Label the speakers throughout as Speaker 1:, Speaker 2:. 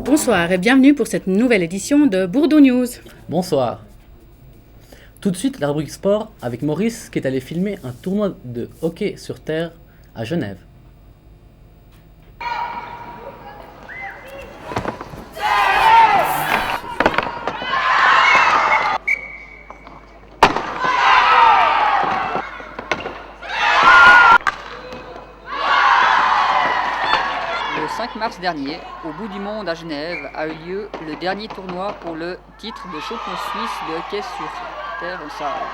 Speaker 1: Bonsoir et bienvenue pour cette nouvelle édition de Bourdeaux News.
Speaker 2: Bonsoir. Tout de suite, la rubrique sport avec Maurice qui est allé filmer un tournoi de hockey sur terre à Genève.
Speaker 3: Le 5 mars dernier, au bout du monde à Genève, a eu lieu le dernier tournoi pour le titre de champion suisse de hockey sur terre au Sahara.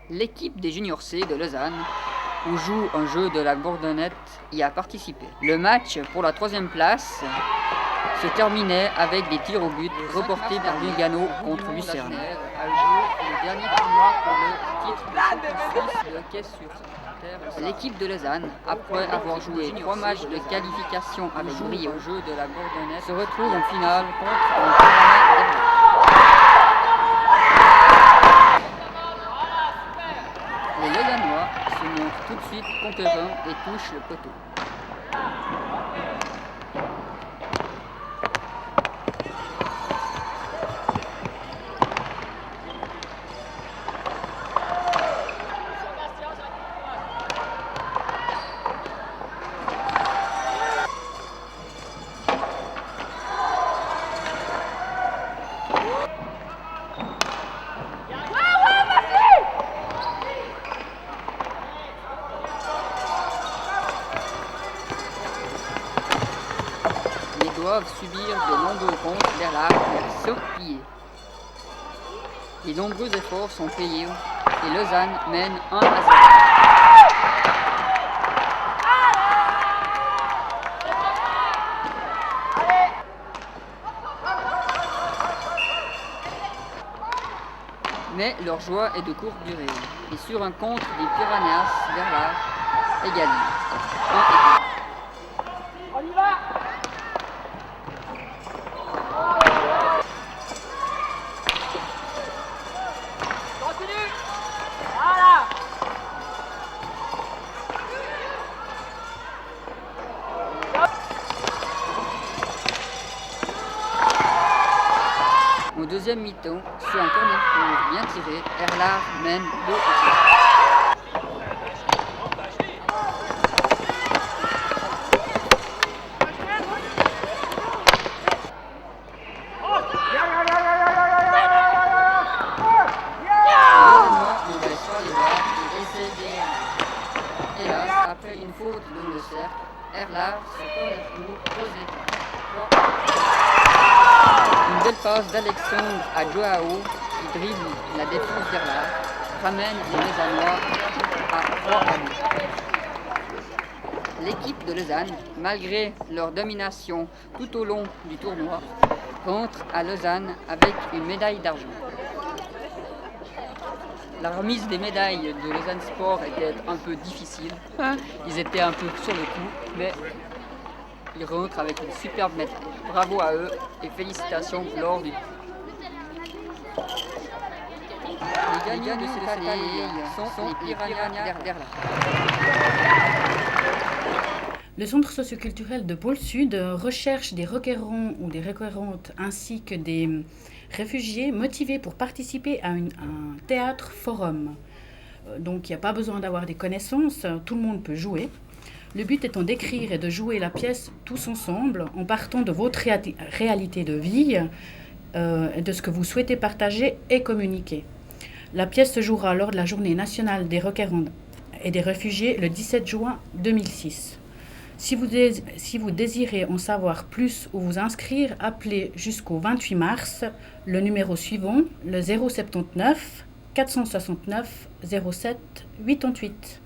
Speaker 3: L'équipe des juniors C de Lausanne, où joue un jeu de la bourdonnette, y a participé. Le match pour la 3e place se terminait avec des tirs au but reportés par Lugano contre Lucerne. A eu lieu le dernier tournoi pour le titre de champion suisse de hockey sur terre. L'équipe de Lausanne, après avoir joué 3 matchs de qualification avec brio au jeu de la bourdonnette, se retrouve en finale contre le Pyrénées d'Erlangen. Les Lausannois se montrent tout de suite conquérants et touchent le poteau. Doivent subir de nombreux contres vers l'arbre sauf pliés. Les nombreux efforts sont payés et Lausanne mène 1-0. Mais leur joie est de courte durée et sur un contre des Piranhas vers l'arbre égalise 1-1. On y va! Au deuxième mi-temps, sur un corner court bien tiré, Erlard mène 2-1. Après une faute dans le cercle, Erlard se corner court posé. Une belle passe d'Alexandre à Joao qui dribble la défense d'Erlard, ramène les Lausannois à 3-1. L'équipe de Lausanne, malgré leur domination tout au long du tournoi, rentre à Lausanne avec une médaille d'argent. La remise des médailles de Lausanne Sport était un peu difficile. Ils étaient un peu sur le coup, mais ils rentrent avec une superbe médaille. Bravo à eux et félicitations lors du... Les gagnants de cette année sont les Piranhas d'Erlangen.
Speaker 1: Le centre socioculturel de Pôle Sud recherche des requérants ou des requérantes ainsi que des réfugiés motivés pour participer à un théâtre forum. Donc il n'y a pas besoin d'avoir des connaissances, tout le monde peut jouer. Le but étant d'écrire et de jouer la pièce tous ensemble en partant de votre réalité de vie, de ce que vous souhaitez partager et communiquer. La pièce se jouera lors de la Journée nationale des requérants et des réfugiés le 17 juin 2006. Si vous désirez en savoir plus ou vous inscrire, appelez jusqu'au 28 mars le numéro suivant, le 079 469 07 88.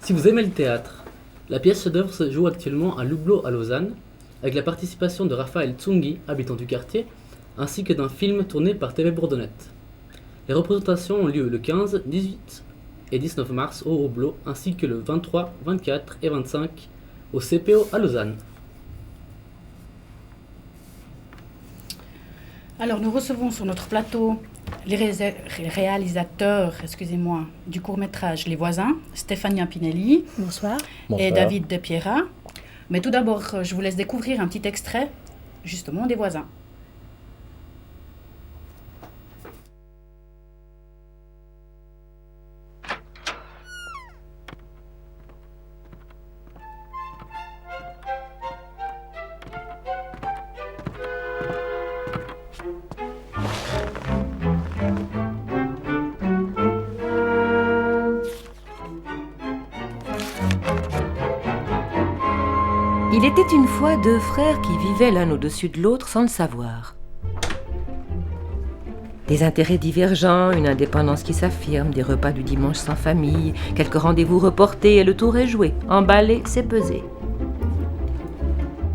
Speaker 2: Si vous aimez le théâtre, la pièce d'œuvre se joue actuellement à Loubleau à Lausanne, avec la participation de Raphaël Tsungi, habitant du quartier, ainsi que d'un film tourné par TV Bourdonnette. Les représentations ont lieu le 15, 18 et 19 mars au Loubleau, ainsi que le 23, 24 et 25 au CPO à Lausanne.
Speaker 1: Alors, nous recevons sur notre plateau les réalisateurs, du court-métrage Les Voisins, Stefania Pinelli
Speaker 4: Bonsoir.
Speaker 1: et David De Piera. Mais tout d'abord, je vous laisse découvrir un petit extrait, justement, des Voisins.
Speaker 5: Il était une fois deux frères qui vivaient l'un au-dessus de l'autre sans le savoir. Des intérêts divergents, une indépendance qui s'affirme, des repas du dimanche sans famille, quelques rendez-vous reportés et le tour est joué. Emballer, c'est peser.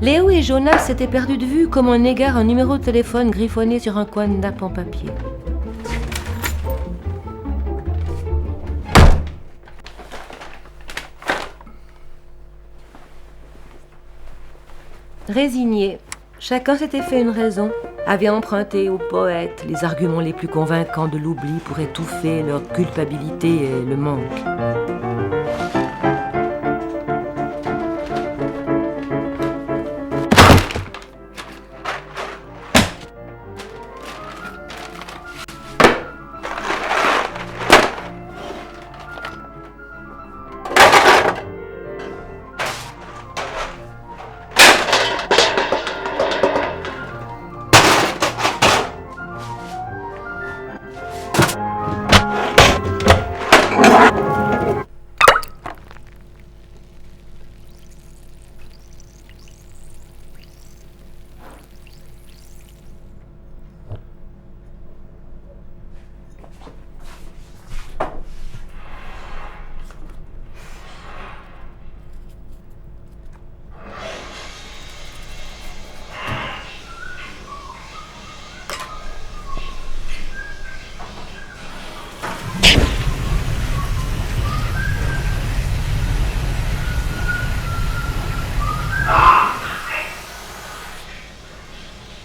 Speaker 5: Léo et Jonas s'étaient perdus de vue comme on égare un numéro de téléphone griffonné sur un coin de nappe en papier. Résignés, chacun s'était fait une raison, avait emprunté aux poètes les arguments les plus convaincants de l'oubli pour étouffer leur culpabilité et le manque.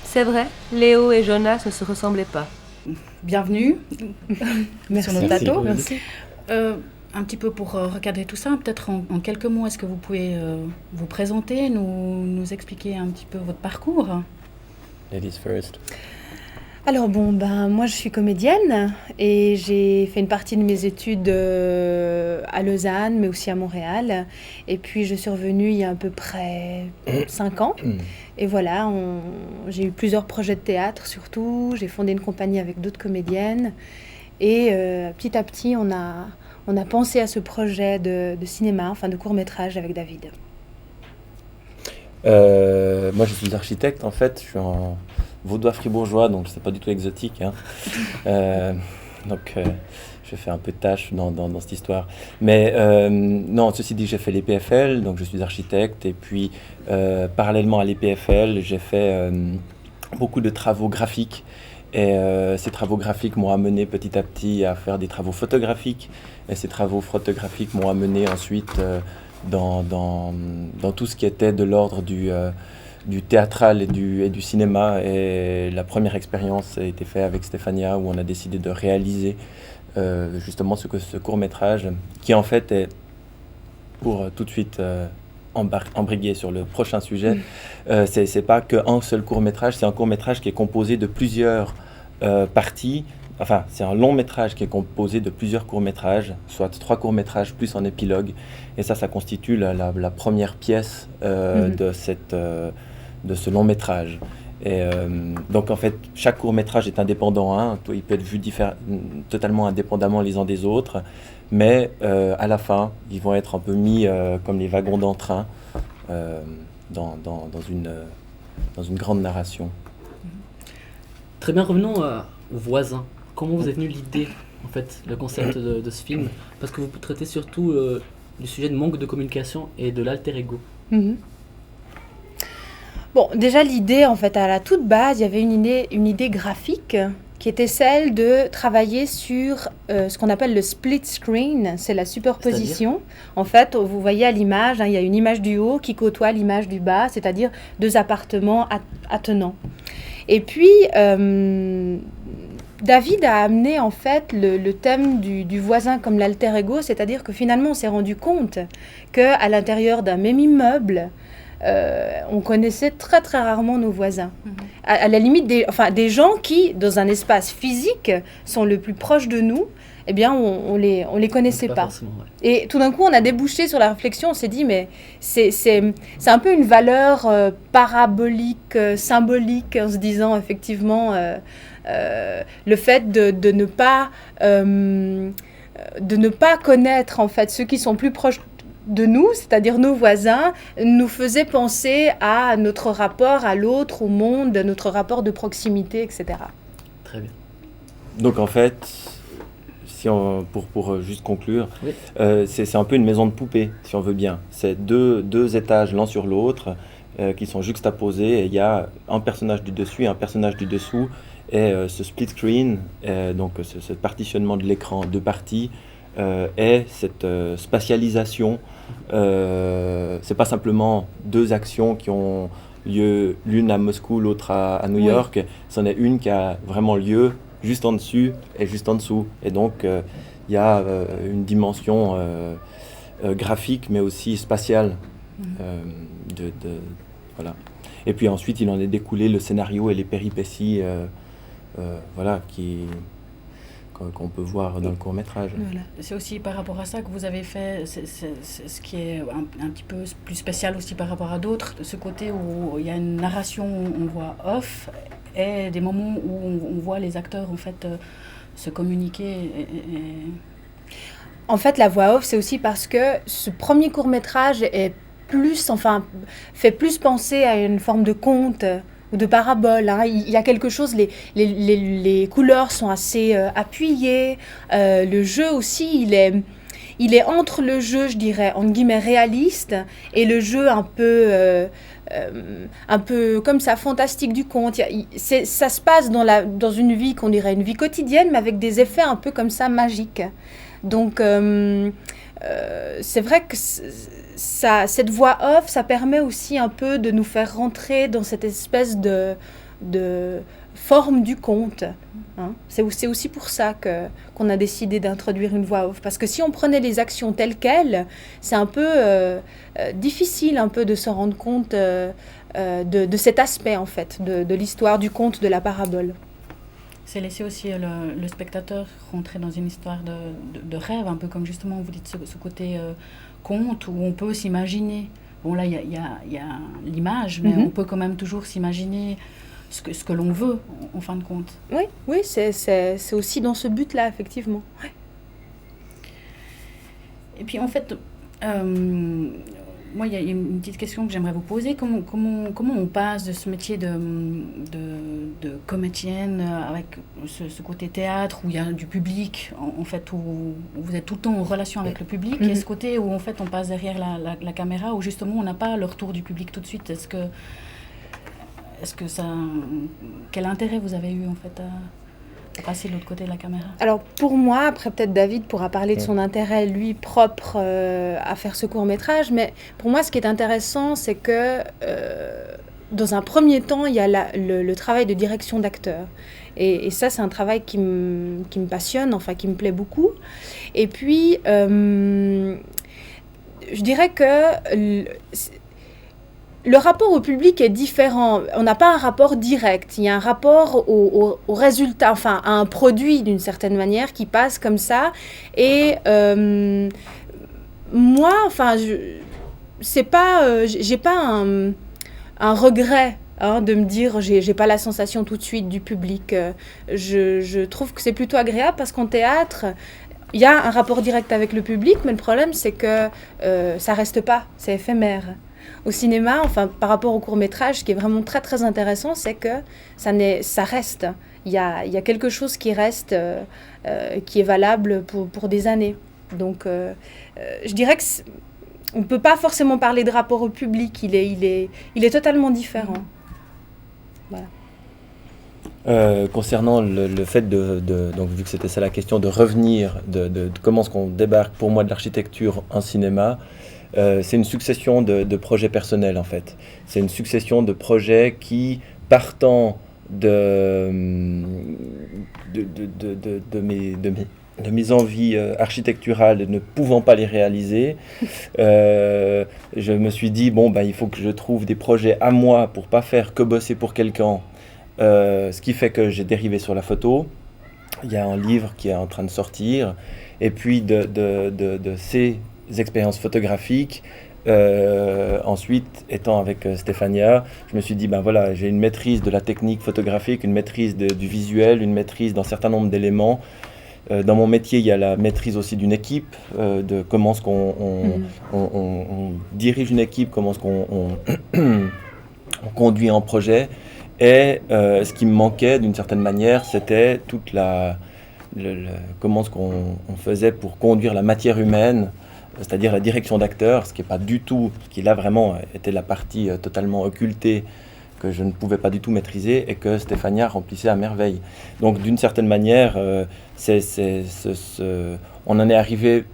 Speaker 5: C'est vrai, Léo et Jonas ne se ressemblaient pas.
Speaker 1: Bienvenue sur notre plateau.
Speaker 4: Merci.
Speaker 1: Un petit peu pour recadrer tout ça, peut-être en quelques mots, est-ce que vous pouvez vous présenter, nous expliquer un petit peu votre parcours?
Speaker 6: Ladies first.
Speaker 4: Alors moi je suis comédienne et j'ai fait une partie de mes études à Lausanne, mais aussi à Montréal. Et puis je suis revenue il y a à peu près 5 ans. Et voilà, j'ai eu plusieurs projets de théâtre surtout. J'ai fondé une compagnie avec d'autres comédiennes. Et petit à petit, on a pensé à ce projet de cinéma, enfin de court-métrage avec David.
Speaker 6: Moi je suis architecte en fait, je suis en vaudois fribourgeois, donc c'est pas du tout exotique. Hein. Je fais un peu de tâche dans cette histoire. Mais non, ceci dit, j'ai fait l'EPFL, donc je suis architecte. Et puis, parallèlement à l'EPFL, j'ai fait beaucoup de travaux graphiques. Et ces travaux graphiques m'ont amené petit à petit à faire des travaux photographiques. Et ces travaux photographiques m'ont amené ensuite dans tout ce qui était de l'ordre du théâtral et du cinéma. Et la première expérience a été faite avec Stefania, où on a décidé de réaliser justement ce court-métrage, qui en fait est, pour tout de suite embriguer sur le prochain sujet, c'est pas qu'un seul court-métrage, c'est un court-métrage qui est composé de plusieurs parties. Enfin, c'est un long métrage qui est composé de plusieurs courts-métrages, soit 3 courts-métrages plus un épilogue. Et ça constitue la première pièce de ce long métrage. Et donc en fait, chaque court-métrage est indépendant, hein. Il peut être vu totalement indépendamment les uns des autres, mais à la fin, ils vont être un peu mis comme les wagons d'un train dans une grande narration.
Speaker 2: Très bien, revenons aux Voisins. Comment vous est venue l'idée, en fait, le concept de ce film? Parce que vous traitez surtout du sujet de manque de communication et de l'alter ego.
Speaker 4: Mm-hmm. Bon, déjà l'idée, en fait, à la toute base, il y avait une idée graphique qui était celle de travailler sur ce qu'on appelle le split screen, c'est la superposition. En fait, vous voyez à l'image, hein, il y a une image du haut qui côtoie l'image du bas, c'est-à-dire 2 appartements attenants. Et puis, David a amené en fait le thème du voisin comme l'alter ego, c'est-à-dire que finalement on s'est rendu compte qu'à l'intérieur d'un même immeuble, on connaissait très très rarement nos voisins. À la limite, des gens qui, dans un espace physique, sont le plus proches de nous, eh bien on les connaissait pas.
Speaker 2: Forcément, ouais.
Speaker 4: Et tout d'un coup, on a débouché sur la réflexion, on s'est dit, mais c'est un peu une valeur parabolique, symbolique, en se disant effectivement le fait de ne pas connaître en fait ceux qui sont plus proches de nous, c'est-à-dire nos voisins, nous faisait penser à notre rapport à l'autre, au monde, notre rapport de proximité, etc.
Speaker 2: Très bien.
Speaker 6: Donc en fait, pour juste conclure,
Speaker 2: Oui.
Speaker 6: c'est un peu une maison de poupée, si on veut bien. C'est deux étages l'un sur l'autre qui sont juxtaposés, et il y a un personnage du dessus et un personnage du dessous, et ce split screen, donc ce partitionnement de l'écran en deux parties, et cette spatialisation, c'est pas simplement deux actions qui ont lieu, l'une à Moscou, l'autre à New York, c'en est une qui a vraiment lieu juste en dessus et juste en dessous. Et donc, il y a une dimension graphique, mais aussi spatiale. Voilà. Et puis ensuite, il en est découlé le scénario et les péripéties voilà, qu'on peut voir dans le court-métrage.
Speaker 4: Voilà.
Speaker 1: C'est aussi par rapport à ça que vous avez fait, c'est ce qui est un petit peu plus spécial aussi par rapport à d'autres, ce côté où il y a une narration, on voit off, et des moments où on voit les acteurs en fait se communiquer.
Speaker 4: En fait, la voix off, c'est aussi parce que ce premier court-métrage est fait plus penser à une forme de conte ou de parabole. Hein. Il y a quelque chose, les couleurs sont assez appuyées, le jeu aussi, il est entre le jeu, je dirais, entre guillemets, réaliste, et le jeu un peu comme ça, fantastique du conte. Ça se passe dans une vie qu'on dirait une vie quotidienne, mais avec des effets un peu comme ça magiques. Donc, c'est vrai que cette voix off, ça permet aussi un peu de nous faire rentrer dans cette espèce de forme du conte. Hein. C'est aussi pour ça qu'on a décidé d'introduire une voix off. Parce que si on prenait les actions telles quelles, c'est un peu difficile un peu de se rendre compte de cet aspect, en fait, de l'histoire, du conte, de la parabole.
Speaker 1: C'est laisser aussi le spectateur rentrer dans une histoire de rêve, un peu comme justement vous dites ce côté conte, où on peut s'imaginer. Bon là, il y a l'image, mais on peut quand même toujours s'imaginer ce que l'on veut, en fin de compte.
Speaker 4: Oui, c'est aussi dans ce but-là, effectivement. Ouais.
Speaker 1: Et puis en fait, moi, il y a une petite question que j'aimerais vous poser. Comment on passe de ce métier de comédienne avec ce côté théâtre où il y a du public, en fait, où vous êtes tout le temps en relation avec le public, et ce côté où en fait on passe derrière la caméra, où justement on n'a pas le retour du public tout de suite. Est-ce que ça... Quel intérêt vous avez eu en fait à passer de l'autre côté de la caméra? Alors
Speaker 4: pour moi, après peut-être David pourra parler de son intérêt lui propre à faire ce court-métrage, mais pour moi ce qui est intéressant, c'est que dans un premier temps, il y a le travail de direction d'acteur. Et ça, c'est un travail qui me passionne, enfin qui me plaît beaucoup. Et puis, je dirais que le rapport au public est différent. On n'a pas un rapport direct. Il y a un rapport au résultat, enfin à un produit d'une certaine manière qui passe comme ça. Et moi, enfin, j'ai pas un regret de me dire j'ai pas la sensation tout de suite du public. Je trouve que c'est plutôt agréable parce qu'en théâtre, il y a un rapport direct avec le public, mais le problème c'est que ça reste pas, c'est éphémère. Au cinéma, enfin par rapport au court-métrage, ce qui est vraiment très très intéressant, c'est que ça reste. Il y a quelque chose qui reste, qui est valable pour des années. Donc je dirais que on ne peut pas forcément parler de rapport au public, il est totalement différent. Voilà.
Speaker 6: Concernant le fait donc vu que c'était ça la question, de revenir, de comment est-ce qu'on débarque pour moi de l'architecture en cinéma, c'est une succession de projets personnels en fait. C'est une succession de projets qui, partant de mes envies architecturales, ne pouvant pas les réaliser, je me suis dit, bon, il faut que je trouve des projets à moi pour pas faire que bosser pour quelqu'un, ce qui fait que j'ai dérivé sur la photo. Il y a un livre qui est en train de sortir, et puis de ces expériences photographiques, ensuite, étant avec Stéphania, je me suis dit, voilà, j'ai une maîtrise de la technique photographique, une maîtrise du visuel, une maîtrise d'un certain nombre d'éléments. Dans mon métier, il y a la maîtrise aussi d'une équipe, de comment est-ce on dirige une équipe, comment est-ce qu'on on conduit un projet. Et ce qui me manquait d'une certaine manière, c'était toute comment est-ce qu'on faisait pour conduire la matière humaine, c'est-à-dire la direction d'acteur, ce qui n'est pas du tout, ce qui là vraiment était la partie totalement occultée que je ne pouvais pas du tout maîtriser et que Stéphania remplissait à merveille. Donc d'une certaine manière, on en est arrivé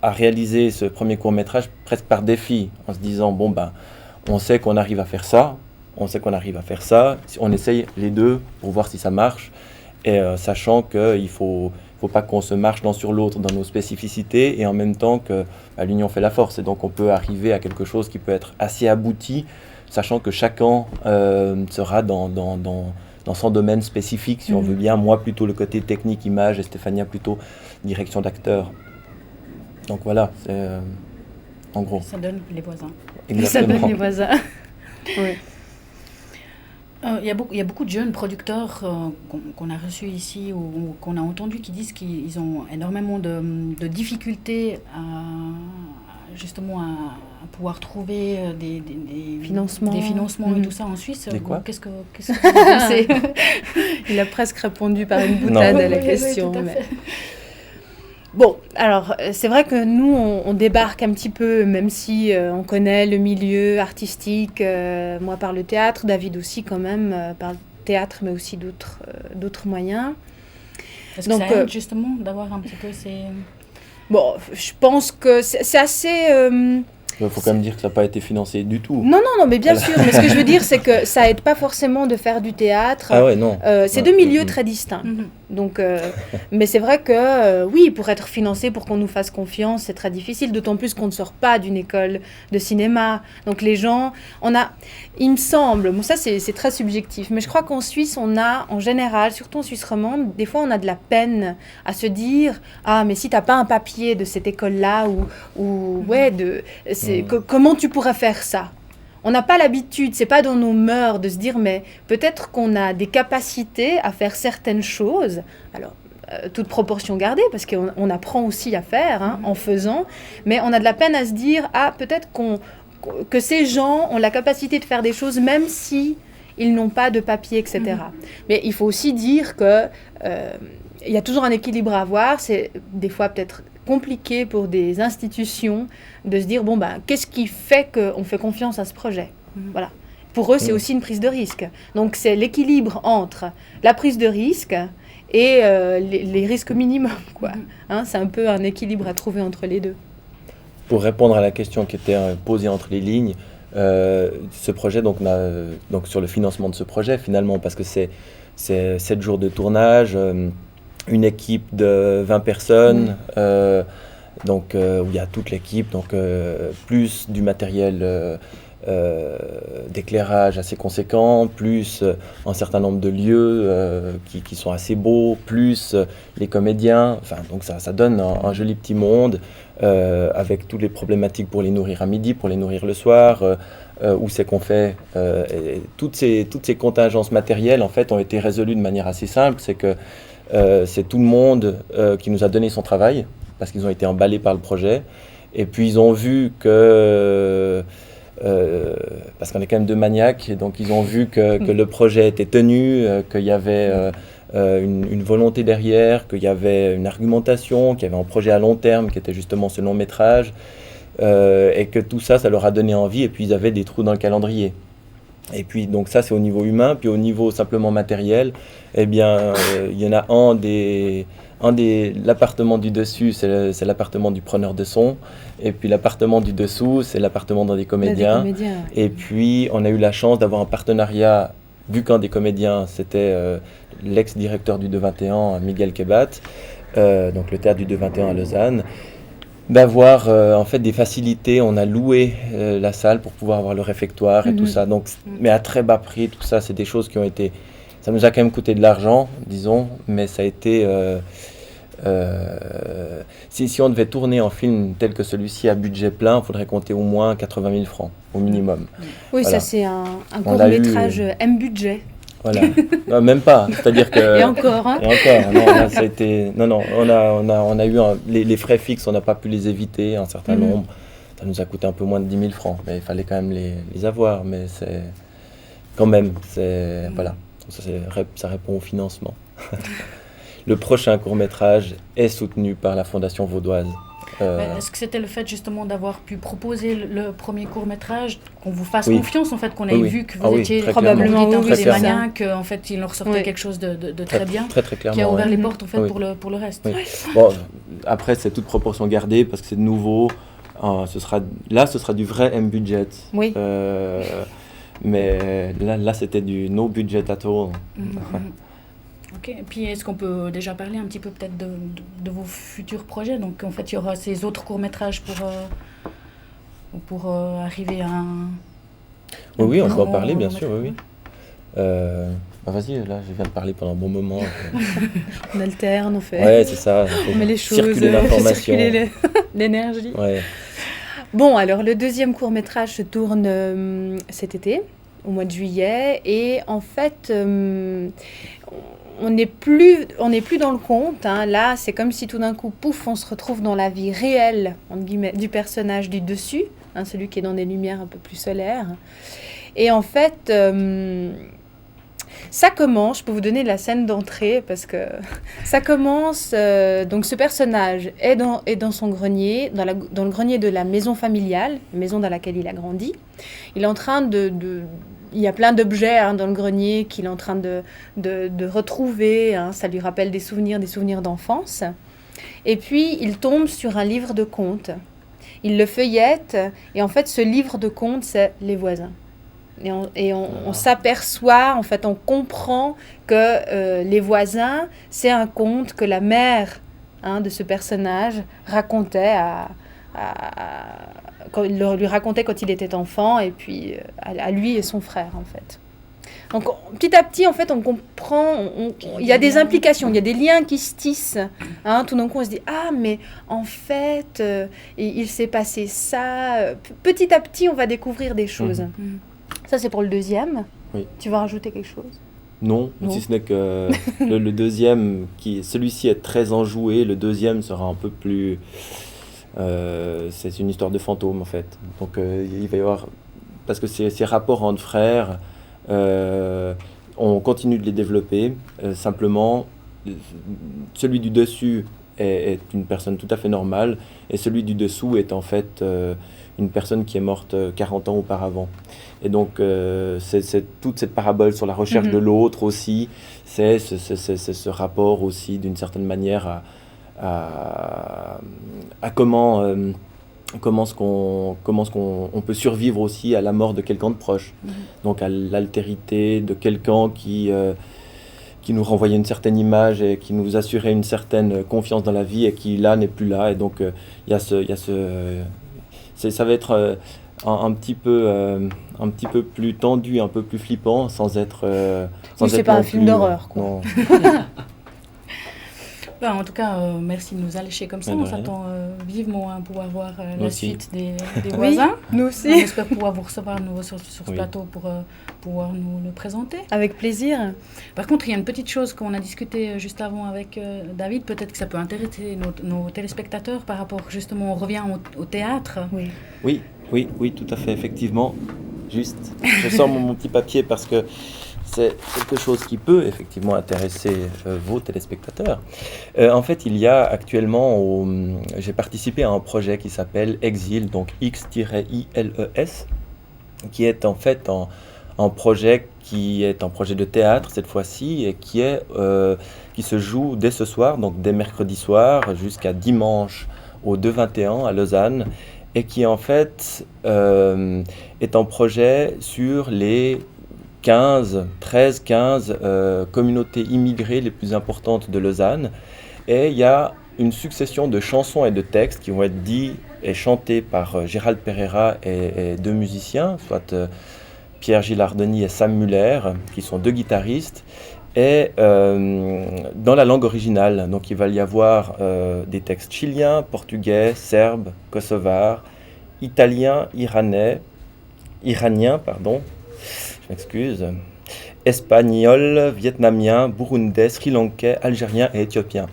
Speaker 6: à réaliser ce premier court-métrage presque par défi, en se disant, on sait qu'on arrive à faire ça, on essaye les deux pour voir si ça marche, et sachant qu'il faut pas qu'on se marche l'un sur l'autre dans nos spécificités, et en même temps que l'union fait la force, et donc on peut arriver à quelque chose qui peut être assez abouti, sachant que chacun sera dans son domaine spécifique, si on veut bien. Moi plutôt le côté technique, image, et Stéphania plutôt direction d'acteur. Donc voilà, c'est en gros.
Speaker 1: Ça donne les voisins.
Speaker 6: Exactement.
Speaker 4: Ça donne les voisins. Oui.
Speaker 1: Il y a beaucoup de jeunes producteurs qu'on a reçus ici ou qu'on a entendus qui disent qu'ils ont énormément de difficultés justement à pouvoir trouver des financements et tout ça en Suisse.
Speaker 6: Des quoi ?
Speaker 1: Qu'est-ce que vous pensez ?
Speaker 4: Il a presque répondu par une boutade à la question.
Speaker 1: Oui, tout à fait.
Speaker 4: Bon, alors c'est vrai que nous, on débarque un petit peu, même si on connaît le milieu artistique, moi par le théâtre, David aussi quand même, par le théâtre, mais aussi d'autres moyens.
Speaker 1: Est-ce que ça aide justement d'avoir un petit peu ces...
Speaker 4: Bon, je pense que c'est assez...
Speaker 6: Il faut quand même dire que ça n'a pas été financé du tout.
Speaker 4: Non, mais bien sûr. Mais ce que je veux dire, c'est que ça aide pas forcément de faire du théâtre.
Speaker 6: Ah ouais, non.
Speaker 4: C'est deux milieux très distincts. Donc, mais c'est vrai que, oui, pour être financé, pour qu'on nous fasse confiance, c'est très difficile. D'autant plus qu'on ne sort pas d'une école de cinéma. Donc les gens, il me semble, ça c'est très subjectif, mais je crois qu'en Suisse, on a, en général, surtout en Suisse romande, des fois on a de la peine à se dire, mais si t'as pas un papier de cette école-là, comment tu pourrais faire ça ? On n'a pas l'habitude, c'est pas dans nos mœurs de se dire, mais peut-être qu'on a des capacités à faire certaines choses. Alors, toute proportion gardée, parce qu'on apprend aussi à faire en faisant, mais on a de la peine à se dire, peut-être que ces gens ont la capacité de faire des choses, même si ils n'ont pas de papier, etc. Mais il faut aussi dire que il y a toujours un équilibre à avoir. C'est des fois peut-être compliqué pour des institutions de se dire, qu'est-ce qui fait qu'on fait confiance à ce projet ? Voilà. Pour eux, c'est aussi une prise de risque. Donc, c'est l'équilibre entre la prise de risque et les risques minimums, quoi. C'est un peu un équilibre à trouver entre les deux.
Speaker 6: Pour répondre à la question qui était posée entre les lignes, ce projet, donc sur le financement de ce projet, finalement, parce que c'est 7 jours de tournage, une équipe de 20 personnes, où il y a toute l'équipe, plus du matériel d'éclairage assez conséquent, plus un certain nombre de lieux qui sont assez beaux, plus les comédiens, donc ça donne un joli petit monde avec toutes les problématiques pour les nourrir à midi, pour les nourrir le soir, où c'est qu'on fait. Et toutes ces contingences matérielles en fait ont été résolues de manière assez simple, c'est que c'est tout le monde qui nous a donné son travail, parce qu'ils ont été emballés par le projet, et puis ils ont vu que, parce qu'on est quand même deux maniaques, et donc ils ont vu que le projet était tenu, qu'il y avait une volonté derrière, qu'il y avait une argumentation, qu'il y avait un projet à long terme qui était justement ce long métrage, et que tout ça leur a donné envie, et puis ils avaient des trous dans le calendrier. Et puis donc ça c'est au niveau humain, puis au niveau simplement matériel, il y en a l'appartement du dessus, c'est l'appartement du preneur de son, et puis l'appartement du dessous, c'est l'appartement dans des comédiens. Et puis on a eu la chance d'avoir un partenariat vu qu'un des comédiens, c'était l'ex-directeur du 221, Miguel Kebat, donc le théâtre du 221 à Lausanne, d'avoir en fait des facilités. On a loué la salle pour pouvoir avoir le réfectoire et tout ça, donc, mais à très bas prix, tout ça, c'est des choses qui ont été... Ça nous a quand même coûté de l'argent, disons, mais ça a été... si on devait tourner un film tel que celui-ci à budget plein, il faudrait compter au moins 80 000 francs, au minimum.
Speaker 4: Oui,
Speaker 6: Voilà.
Speaker 4: ça c'est un
Speaker 6: On a
Speaker 4: court-métrage M-budget.
Speaker 6: Voilà. Non, même pas. C'est-à-dire que...
Speaker 4: Et encore, hein.
Speaker 6: Et encore, non, là, ça a été... Non, on a eu les frais fixes, on n'a pas pu les éviter, un certain nombre. Ça nous a coûté un peu moins de 10 000 francs, mais il fallait quand même les avoir, mais c'est... Quand même, c'est... Voilà. Ça répond au financement. Le prochain court-métrage est soutenu par la Fondation Vaudoise.
Speaker 1: Est-ce que c'était le fait justement d'avoir pu proposer le premier court-métrage, qu'on vous fasse
Speaker 6: Oui.
Speaker 1: confiance en fait, qu'on ait vu que vous étiez
Speaker 6: très
Speaker 4: probablement,
Speaker 1: un
Speaker 4: oui,
Speaker 1: peu
Speaker 6: très
Speaker 1: des
Speaker 6: clairement.
Speaker 1: maniaques, en fait il en ressortait quelque chose de très bien,
Speaker 6: Très clairement.
Speaker 1: qui a ouvert
Speaker 6: ouais.
Speaker 1: les portes en fait
Speaker 6: Oui.
Speaker 1: pour le reste.
Speaker 6: Oui. Bon, après, c'est toute proportion gardée parce que c'est nouveau. Ce sera du vrai M-budget.
Speaker 4: Oui.
Speaker 6: Mais là, c'était du no budget at all.
Speaker 1: Ok. Et puis est-ce qu'on peut déjà parler un petit peu peut-être de vos futurs projets? Donc en fait il y aura ces autres courts-métrages pour arriver à un...
Speaker 6: Oui, on peut en
Speaker 1: grand
Speaker 6: parler, bien sûr,
Speaker 1: long-métrage.
Speaker 6: oui. Vas-y, là, je viens de parler pendant un bon moment.
Speaker 4: On alterne, on fait...
Speaker 6: Ouais, c'est ça.
Speaker 4: On met les choses,
Speaker 6: circuler
Speaker 4: on fait
Speaker 6: l'information.
Speaker 4: circuler l'énergie.
Speaker 6: Ouais.
Speaker 4: Bon, alors le deuxième court-métrage se tourne cet été, au mois de juillet, et en fait, on n'est plus dans le conte, hein. Là, c'est comme si tout d'un coup, pouf, on se retrouve dans la vie réelle, entre guillemets, du personnage du dessus, hein, celui qui est dans des lumières un peu plus solaires. Et en fait, ça commence, je peux vous donner la scène d'entrée, parce que ça commence, donc ce personnage est dans son grenier, dans le grenier de la maison familiale, maison dans laquelle il a grandi. Il est en train il y a plein d'objets, hein, dans le grenier qu'il est en train de retrouver, hein, ça lui rappelle des souvenirs d'enfance. Et puis, il tombe sur un livre de contes. Il le feuillette, et en fait, ce livre de contes, c'est Les Voisins. Et on s'aperçoit, en fait, on comprend que Les Voisins, c'est un conte que la mère, hein, de ce personnage racontait quand il lui racontait quand il était enfant, et puis à lui et son frère, en fait. Donc, petit à petit, en fait, on comprend, il y a des implications, il y a des liens qui se tissent. Hein, tout d'un coup, on se dit, ah, mais en fait, il s'est passé ça. Petit à petit, on va découvrir des choses. Ça, c'est pour le deuxième.
Speaker 6: Oui.
Speaker 4: Tu vas rajouter quelque chose?
Speaker 6: Non, si ce n'est que le deuxième, celui-ci est très enjoué, le deuxième sera un peu plus... c'est une histoire de fantôme, en fait. Donc, il va y avoir... Parce que ces rapports entre frères, on continue de les développer. Simplement, celui du dessus est une personne tout à fait normale, et celui du dessous est en fait une personne qui est morte 40 ans auparavant. Et donc, c'est toute cette parabole sur la recherche de l'autre aussi, c'est ce rapport aussi, d'une certaine manière, à comment est-ce qu'on peut survivre aussi à la mort de quelqu'un de proche. Donc, à l'altérité de quelqu'un qui nous renvoyait une certaine image et qui nous assurait une certaine confiance dans la vie, et qui, là, n'est plus là. Et donc, ça va être un petit peu plus tendu, un peu plus flippant, sans être...
Speaker 4: c'est pas un film d'horreur, quoi.
Speaker 6: Non.
Speaker 1: En tout cas, merci de nous allécher comme ça. On s'attend vivement à pouvoir voir la
Speaker 6: aussi.
Speaker 1: suite des voisins.
Speaker 4: Oui, nous aussi.
Speaker 1: On espère pouvoir vous recevoir à nouveau sur ce plateau pour pouvoir nous le présenter.
Speaker 4: Avec plaisir.
Speaker 1: Par contre, il y a une petite chose qu'on a discuté juste avant avec David. Peut-être que ça peut intéresser nos téléspectateurs par rapport, justement, on revient au théâtre.
Speaker 6: Oui, tout à fait, effectivement. Juste, je sors mon petit papier parce que c'est quelque chose qui peut effectivement intéresser vos téléspectateurs. En fait, il y a actuellement, j'ai participé à un projet qui s'appelle Exil, donc X-ILES, qui est en fait un projet de théâtre cette fois-ci, et qui se joue dès ce soir, donc dès mercredi soir jusqu'à dimanche au 2-21 à Lausanne, et qui en fait est un projet sur les 13-15 communautés immigrées les plus importantes de Lausanne. Et il y a une succession de chansons et de textes qui vont être dits et chantés par Gérald Pereira et deux musiciens, soit Pierre Gilardoni et Sam Muller, qui sont deux guitaristes, et dans la langue originale. Donc il va y avoir des textes chiliens, portugais, serbes, kosovars, italiens, iraniens, je m'excuse, espagnol, vietnamien, burundais, sri-lankais, algérien et éthiopien.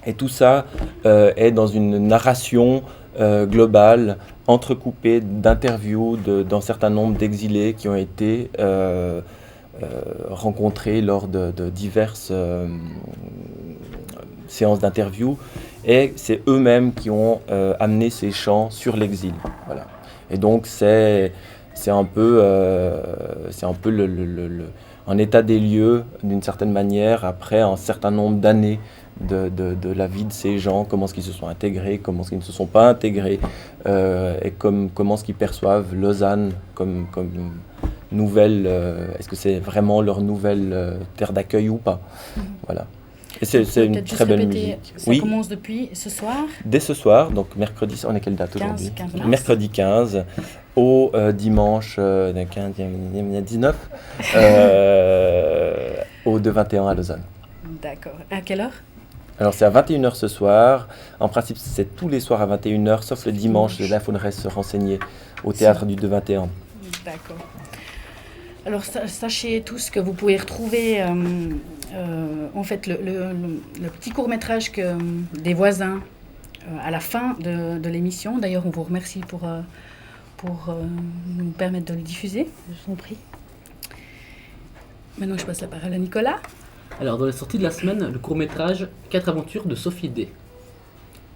Speaker 6: Et tout ça est dans une narration globale, entrecoupée d'interviews d'un certain nombre d'exilés qui ont été rencontrés lors de diverses séances d'interviews. Et c'est eux-mêmes qui ont amené ces chants sur l'exil. Voilà. Et donc c'est un peu un état des lieux, d'une certaine manière, après un certain nombre d'années de la vie de ces gens, comment est-ce qu'ils se sont intégrés, comment est-ce qu'ils ne se sont pas intégrés, et comment est-ce qu'ils perçoivent Lausanne comme nouvelle, est-ce que c'est vraiment leur nouvelle terre d'accueil ou pas. Voilà. Et c'est une très belle musique.
Speaker 1: Ça commence depuis ce soir.
Speaker 6: Dès ce soir, donc mercredi, on est quelle date aujourd'hui?
Speaker 1: 15 mars.
Speaker 6: Mercredi 15 au dimanche 19 au 2-21 à Lausanne.
Speaker 1: D'accord. À quelle heure?
Speaker 6: Alors c'est à 21h ce soir. En principe, c'est tous les soirs à 21h, sauf le dimanche. Là, il faudrait se renseigner au théâtre du 2-21.
Speaker 1: D'accord. Alors sachez tous que vous pouvez retrouver en fait le petit court-métrage des voisins à la fin de l'émission. D'ailleurs, on vous remercie pour nous permettre de le diffuser. Je vous en prie. Maintenant, je passe la parole à Nicolas.
Speaker 2: Alors, dans les sorties de la semaine, le court-métrage 4 aventures de Sophie D.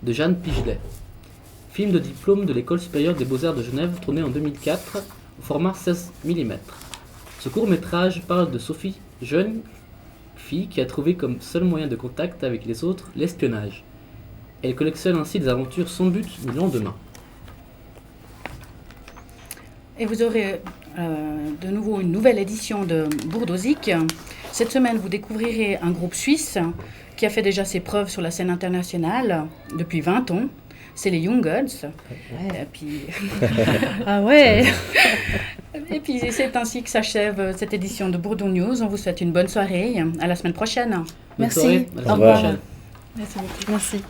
Speaker 2: de Jeanne Pigelet. Film de diplôme de l'École supérieure des beaux-arts de Genève, tourné en 2004 au format 16 mm. Ce court-métrage parle de Sophie, jeune fille qui a trouvé comme seul moyen de contact avec les autres l'espionnage. Elle collectionne ainsi des aventures sans but ni lendemain.
Speaker 1: Et vous aurez de nouveau une nouvelle édition de Bourdosique. Cette semaine, vous découvrirez un groupe suisse qui a fait déjà ses preuves sur la scène internationale depuis 20 ans. C'est les Young Gods.
Speaker 4: Ouais.
Speaker 1: Et puis...
Speaker 4: Ah ouais.
Speaker 1: Et puis c'est ainsi que s'achève cette édition de Bourdon News. On vous souhaite une bonne soirée. À la semaine prochaine.
Speaker 2: Bonne
Speaker 4: Merci.
Speaker 2: soirée, à la
Speaker 4: Au
Speaker 2: semaine
Speaker 4: revoir.
Speaker 2: prochaine.
Speaker 1: Merci beaucoup.
Speaker 4: Merci.